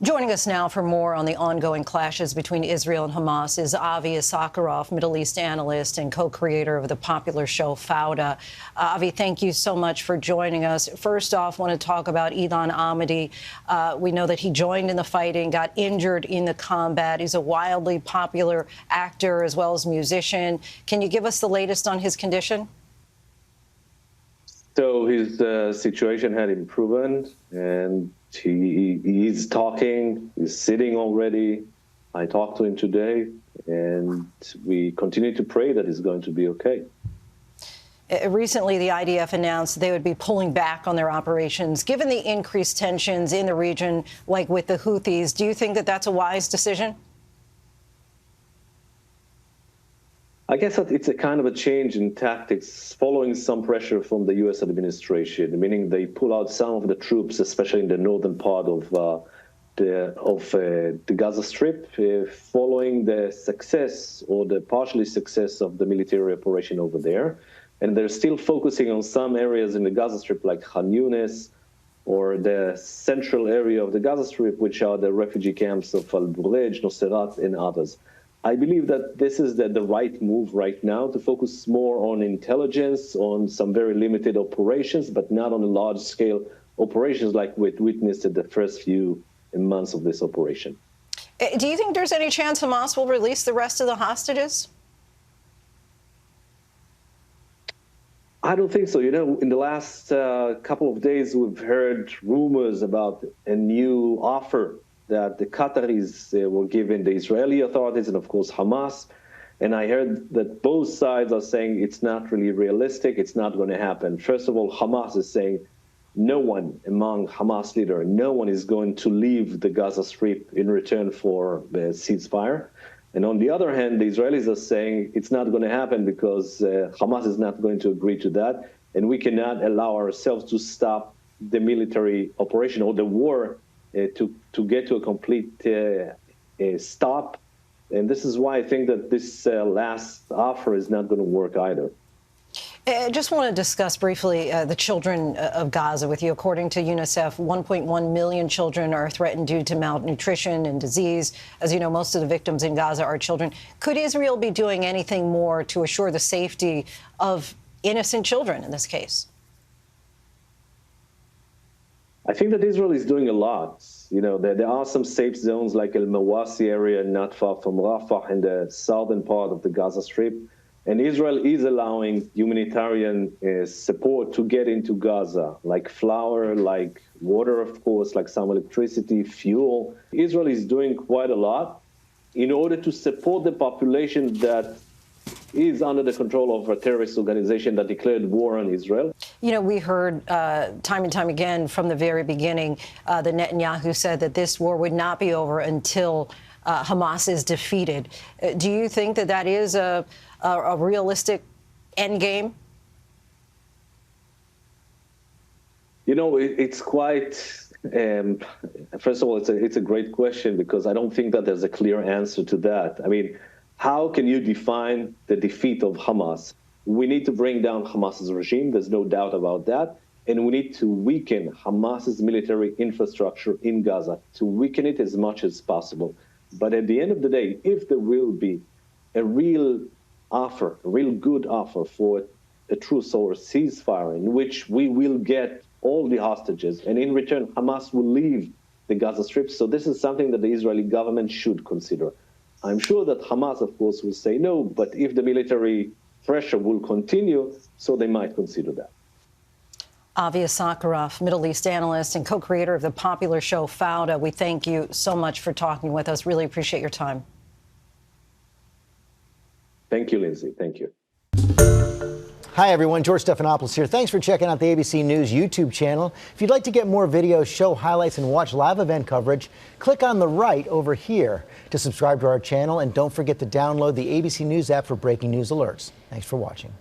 Joining us now for more on the ongoing clashes between Israel and Hamas is Avi Issacharoff, Middle East analyst and co-creator of the popular show Fauda. Avi, thank you so much for joining us. First off, I want to talk about Idan Amedi. We know that he joined in the fighting, got injured in the combat. He's a wildly popular actor as well as musician. Can you give us the latest on his condition? So his situation had improved, and he's talking, he's sitting already. I talked to him today, and we continue to pray that he's going to be okay. Recently, the IDF announced they would be pulling back on their operations. Given the increased tensions in the region, like with the Houthis, do you think that that's a wise decision? I guess that it's a kind of a change in tactics following some pressure from the U.S. administration, meaning they pull out some of the troops, especially in the northern part of the Gaza Strip, following the success or the partial success of the military operation over there. And they're still focusing on some areas in the Gaza Strip, like Khan Yunis, or the central area of the Gaza Strip, which are the refugee camps of Al-Burej, Nuseirat, and others. I believe that this is the right move right now, to focus more on intelligence, on some very limited operations, but not on a large-scale operations like we witnessed in the first few months of this operation. Do you think there's any chance Hamas will release the rest of the hostages? I don't think so. You know, in the last couple of days, we've heard rumors about a new offer that the Qataris were giving the Israeli authorities and, of course, Hamas. And I heard that both sides are saying it's not really realistic, it's not going to happen. First of all, Hamas is saying no one among Hamas leaders, no one is going to leave the Gaza Strip in return for the ceasefire. And on the other hand, the Israelis are saying it's not going to happen because Hamas is not going to agree to that. And we cannot allow ourselves to stop the military operation or the war to get to a complete stop. And this is why I think that this last offer is not going to work either. I just want to discuss briefly the children of Gaza with you. According to UNICEF, 1.1 million children are threatened due to malnutrition and disease. As you know, most of the victims in Gaza are children. Could Israel be doing anything more to assure the safety of innocent children in this case? I think that Israel is doing a lot. You know, there are some safe zones like El Mawasi area, not far from Rafah, in the southern part of the Gaza Strip. And Israel is allowing humanitarian support to get into Gaza, like flour, like water, of course, like some electricity, fuel. Israel is doing quite a lot in order to support the population that is under the control of a terrorist organization that declared war on Israel. You know, we heard time and time again from the very beginning that Netanyahu said that this war would not be over until Hamas is defeated. Do you think that that is a realistic end game? You know, it's quite, first of all, it's a great question because I don't think that there's a clear answer to that. I mean, how can you define the defeat of Hamas? We need to bring down Hamas's regime. There's no doubt about that. And we need to weaken Hamas's military infrastructure in Gaza, to weaken it as much as possible. But at the end of the day, if there will be a real offer, a real good offer for a truce or a ceasefire in which we will get all the hostages, and in return, Hamas will leave the Gaza Strip. So this is something that the Israeli government should consider. I'm sure that Hamas, of course, will say no, but if the military pressure will continue, so they might consider that. Avi Issacharoff, Middle East analyst and co-creator of the popular show Fauda, we thank you so much for talking with us. Really appreciate your time. Thank you, Lindsay. Thank you. Hi, everyone. George Stephanopoulos here. Thanks for checking out the ABC News YouTube channel. If you'd like to get more videos, show highlights, and watch live event coverage, click on the right over here to subscribe to our channel. And don't forget to download the ABC News app for breaking news alerts. Thanks for watching.